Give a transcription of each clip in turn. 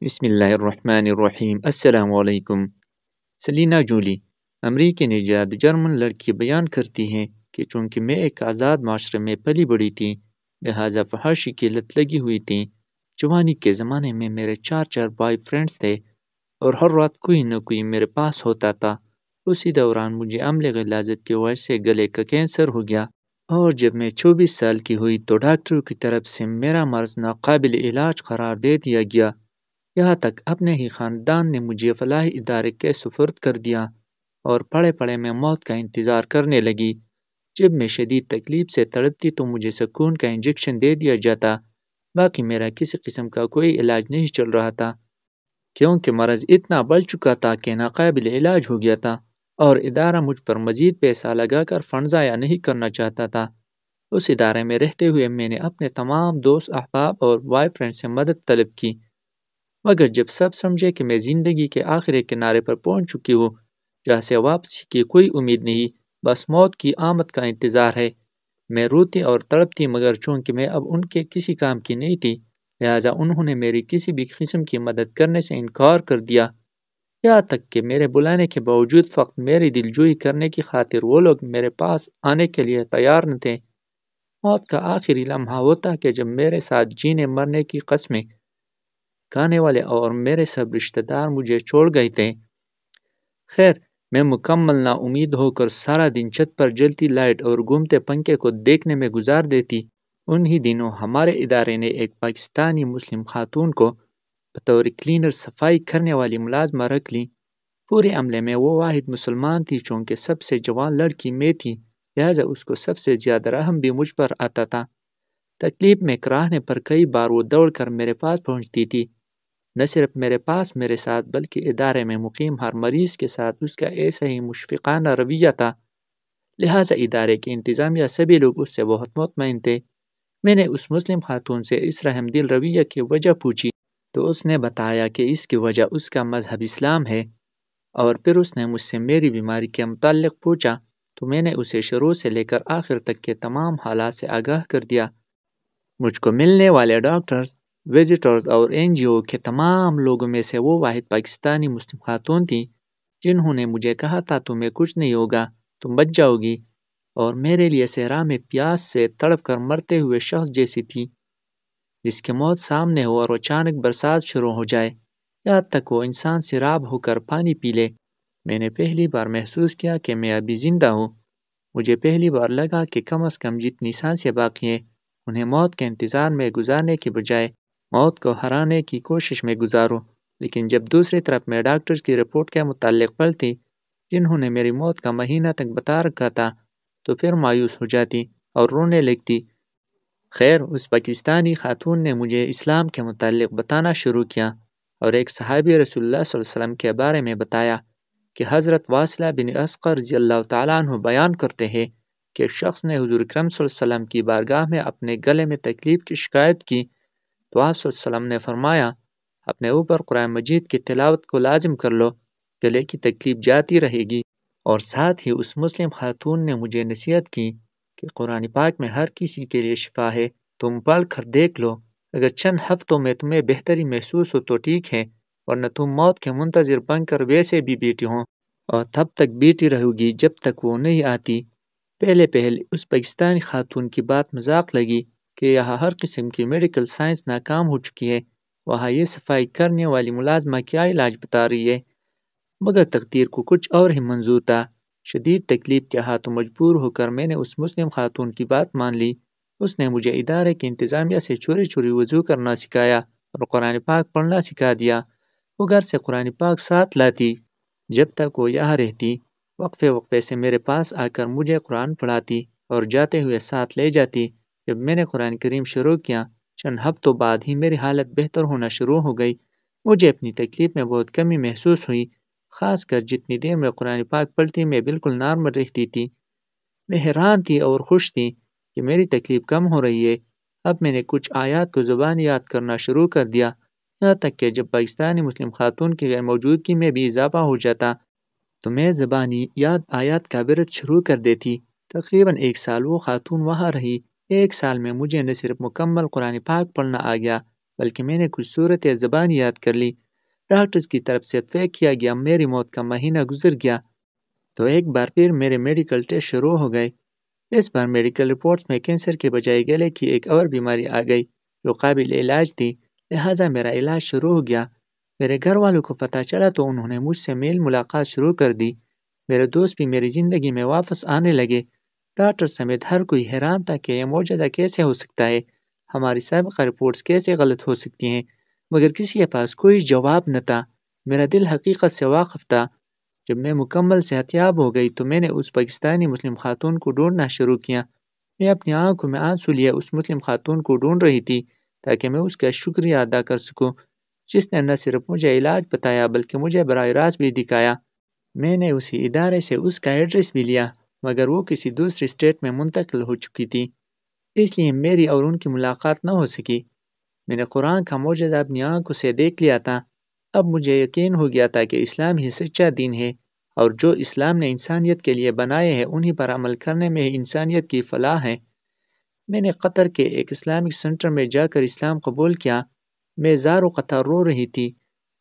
بسم اللہ الرحمن الرحیم۔ السلام علیکم۔ سلینا جولی، امریکی نژاد جرمن لڑکی بیان کرتی ہیں کہ چونکہ میں ایک آزاد معاشرے میں پلی بڑھی تھی، لہٰذا فحاشی کی لت لگی ہوئی تھی۔ جوانی کے زمانے میں میرے 4 بوائے فرینڈز تھے اور ہر رات کوئی نہ کوئی میرے پاس ہوتا تھا۔ اسی دوران مجھے عمل غلاظت کی وجہ سے گلے کا کینسر ہو گیا، اور جب میں 24 سال کی ہوئی تو ڈاکٹروں کی طرف سے میرا مرض ناقابل علاج قرار دے دیا گیا۔ یہاں تک اپنے ہی خاندان نے مجھے فلاحی ادارے کے سپرد کر دیا اور پڑے پڑے میں موت کا انتظار کرنے لگی۔ جب میں شدید تکلیف سے تڑپتی تو مجھے سکون کا انجیکشن دے دیا جاتا، باقی میرا کسی قسم کا کوئی علاج نہیں چل رہا تھا، کیونکہ مرض اتنا بڑھ چکا تھا کہ ناقابل علاج ہو گیا تھا، اور ادارہ مجھ پر مزید پیسہ لگا کر فنڈ ضائع نہیں کرنا چاہتا تھا۔ اس ادارے میں رہتے ہوئے میں نے اپنے تمام دوست احباب اور بوائے فرینڈ سے مدد طلب کی، مگر جب سب سمجھے کہ میں زندگی کے آخری کنارے پر پہنچ چکی ہوں، جہاں سے واپسی کی کوئی امید نہیں، بس موت کی آمد کا انتظار ہے، میں روتی اور تڑپتی، مگر چونکہ میں اب ان کے کسی کام کی نہیں تھی، لہٰذا انہوں نے میری کسی بھی قسم کی مدد کرنے سے انکار کر دیا۔ یہاں تک کہ میرے بلانے کے باوجود فقط میری دلجوئی کرنے کی خاطر وہ لوگ میرے پاس آنے کے لیے تیار نہ تھے۔ موت کا آخری لمحہ وہ تھا کہ جب میرے ساتھ جینے مرنے کی قسمیں کھانے والے اور میرے سب رشتہ دار مجھے چھوڑ گئے تھے۔ خیر، میں مکمل نا امید ہو کر سارا دن چھت پر جلتی لائٹ اور گھومتے پنکھے کو دیکھنے میں گزار دیتی۔ انہی دنوں ہمارے ادارے نے ایک پاکستانی مسلم خاتون کو بطور کلینر صفائی کرنے والی ملازمہ رکھ لی۔ پورے عملے میں وہ واحد مسلمان تھی، چونکہ سب سے جوان لڑکی میں تھی، لہٰذا اس کو سب سے زیادہ رحم بھی مجھ پر آتا تھا۔ تکلیف میں کراہنے پر کئی بار وہ دوڑ کر میرے پاس پہنچتی تھی۔ نہ صرف میرے پاس میرے ساتھ بلکہ ادارے میں مقیم ہر مریض کے ساتھ اس کا ایسا ہی مشفقانہ رویہ تھا، لہٰذا ادارے کی انتظامیہ سبھی لوگ اس سے بہت مطمئن تھے۔ میں نے اس مسلم خاتون سے اس رحم دل رویہ کی وجہ پوچھی تو اس نے بتایا کہ اس کی وجہ اس کا مذہب اسلام ہے، اور پھر اس نے مجھ سے میری بیماری کے متعلق پوچھا تو میں نے اسے شروع سے لے کر آخر تک کے تمام حالات سے آگاہ کر دیا۔ مجھ کو ملنے والے ڈاکٹرز، وزٹرز اور NGO کے تمام لوگوں میں سے وہ واحد پاکستانی مسلم خاتون تھی جنہوں نے مجھے کہا تھا تمہیں کچھ نہیں ہوگا، تم بچ جاؤ گی، اور میرے لیے صحرا میں پیاس سے تڑپ کر مرتے ہوئے شخص جیسی تھی جس کی موت سامنے ہو اور اچانک برسات شروع ہو جائے، یہاں تک وہ انسان سیراب ہو کر پانی پی لے۔ میں نے پہلی بار محسوس کیا کہ میں ابھی زندہ ہوں۔ مجھے پہلی بار لگا کہ کم از کم جتنی سانسیں باقی ہیں انہیں موت کے انتظار میں گزارنے کی بجائے موت کو ہرانے کی کوشش میں گزاروں۔ لیکن جب دوسری طرف میں ڈاکٹرز کی رپورٹ کے متعلق پڑھتی جنہوں نے میری موت کا مہینہ تک بتا رکھا تھا تو پھر مایوس ہو جاتی اور رونے لگتی۔ خیر، اس پاکستانی خاتون نے مجھے اسلام کے متعلق بتانا شروع کیا اور ایک صحابی رسول اللہ صلی اللہ علیہ وسلم کے بارے میں بتایا کہ حضرت واصلہ بن اسقر رضی اللہ تعالیٰ عنہ بیان کرتے ہیں کہ ایک شخص نے حضور اکرم صلی اللہ علیہ وسلم کی بارگاہ میں اپنے گلے میں تکلیف کی شکایت کی تو آپ صلی اللہ علیہ وسلم نے فرمایا، اپنے اوپر قرآن مجید کی تلاوت کو لازم کر لو، گلے کی تکلیف جاتی رہے گی۔ اور ساتھ ہی اس مسلم خاتون نے مجھے نصیحت کی کہ قرآن پاک میں ہر کسی کے لیے شفا ہے، تم پڑھ کر دیکھ لو، اگر چند ہفتوں میں تمہیں بہتری محسوس ہو تو ٹھیک ہے، ورنہ تم موت کے منتظر بن کر ویسے بھی بیٹی ہو اور تب تک بیٹی رہو گی جب تک وہ نہیں آتی۔ پہلے اس پاکستانی خاتون کی بات مذاق لگی کہ یہاں ہر قسم کی میڈیکل سائنس ناکام ہو چکی ہے، وہاں یہ صفائی کرنے والی ملازمہ کیا علاج بتا رہی ہے، مگر تقدیر کو کچھ اور ہی منظور تھا۔ شدید تکلیف کے ہاتھوں مجبور ہو کر میں نے اس مسلم خاتون کی بات مان لی۔ اس نے مجھے ادارے کی انتظامیہ سے چوری چوری وضو کرنا سکھایا اور قرآن پاک پڑھنا سکھا دیا۔ وہ گھر سے قرآن پاک ساتھ لاتی جب تک وہ یہاں رہتی، وقفے سے میرے پاس آ کر مجھے قرآن پڑھاتی اور جاتے ہوئے ساتھ لے جاتی۔ جب میں نے قرآن کریم شروع کیا، چند ہفتوں بعد ہی میری حالت بہتر ہونا شروع ہو گئی۔ مجھے اپنی تکلیف میں بہت کمی محسوس ہوئی، خاص کر جتنی دیر میں قرآن پاک پڑھتی میں بالکل نارمل رہتی تھی۔ میں حیران تھی اور خوش تھی کہ میری تکلیف کم ہو رہی ہے۔ اب میں نے کچھ آیات کو زبانی یاد کرنا شروع کر دیا، یہاں تک کہ جب پاکستانی مسلم خاتون کی غیر موجودگی میں بھی اضافہ ہو جاتا تو میں زبانی یاد آیات کا ورد شروع کر دیتی۔ تقریباً 1 سال وہ خاتون وہاں رہی۔ 1 سال میں مجھے نہ صرف مکمل قرآن پاک پڑھنا آ گیا بلکہ میں نے کچھ صورتیں زبانی یاد کر لی۔ ڈاکٹرز کی طرف سے طے کیا گیا میری موت کا مہینہ گزر گیا تو ایک بار پھر میرے میڈیکل ٹیسٹ شروع ہو گئے۔ اس بار میڈیکل رپورٹس میں کینسر کے بجائے گلے کی ایک اور بیماری آ گئی جو قابل علاج تھی، لہٰذا میرا علاج شروع ہو گیا۔ میرے گھر والوں کو پتہ چلا تو انہوں نے مجھ سے میل ملاقات شروع کر دی۔ میرے دوست بھی میری زندگی میں واپس آنے لگے۔ ڈاکٹر سمیت ہر کوئی حیران تھا کہ یہ معجزہ کیسے ہو سکتا ہے، ہماری سابقہ رپورٹس کیسے غلط ہو سکتی ہیں، مگر کسی کے پاس کوئی جواب نہ تھا۔ میرا دل حقیقت سے واقف تھا۔ جب میں مکمل صحت یاب ہو گئی تو میں نے اس پاکستانی مسلم خاتون کو ڈھونڈنا شروع کیا۔ میں اپنی آنکھوں میں آنسو لیے اس مسلم خاتون کو ڈھونڈ رہی تھی تاکہ میں اس کا شکریہ ادا کر سکوں، جس نے نہ صرف مجھے علاج بتایا بلکہ مجھے براہ راست بھی دکھایا۔ میں نے اسی ادارے سے اس کا ایڈریس بھی لیا، مگر وہ کسی دوسری اسٹیٹ میں منتقل ہو چکی تھی، اس لیے میری اور ان کی ملاقات نہ ہو سکی۔ میں نے قرآن کا معجزہ اپنی آنکھوں سے دیکھ لیا تھا۔ اب مجھے یقین ہو گیا تھا کہ اسلام ہی سچا دین ہے، اور جو اسلام نے انسانیت کے لیے بنائے ہیں انہی پر عمل کرنے میں ہی انسانیت کی فلاح ہے۔ میں نے قطر کے ایک اسلامک سنٹر میں جا کر اسلام قبول کیا۔ میں زار و قطار رو رہی تھی۔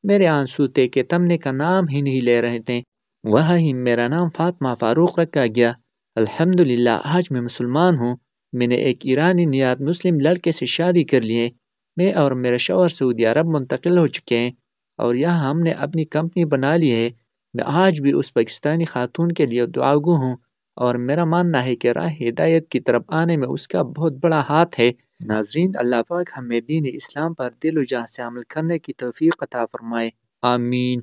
میرے آنسو تھے کہ تمنے کا نام ہی نہیں لے رہے تھے۔ وہاں ہی میرا نام فاطمہ فاروق رکھا گیا۔ الحمدللہ آج میں مسلمان ہوں۔ میں نے ایک ایرانی نژاد مسلم لڑکے سے شادی کر لی ہے۔ میں اور میرا شوہر سعودی عرب منتقل ہو چکے ہیں اور یہاں ہم نے اپنی کمپنی بنا لی ہے۔ میں آج بھی اس پاکستانی خاتون کے لیے دعاگو ہوں اور میرا ماننا ہے کہ راہ ہدایت کی طرف آنے میں اس کا بہت بڑا ہاتھ ہے۔ ناظرین، اللہ پاک ہمیں دین اسلام پر دل و جان سے عمل کرنے کی توفیق عطا فرمائے، آمین۔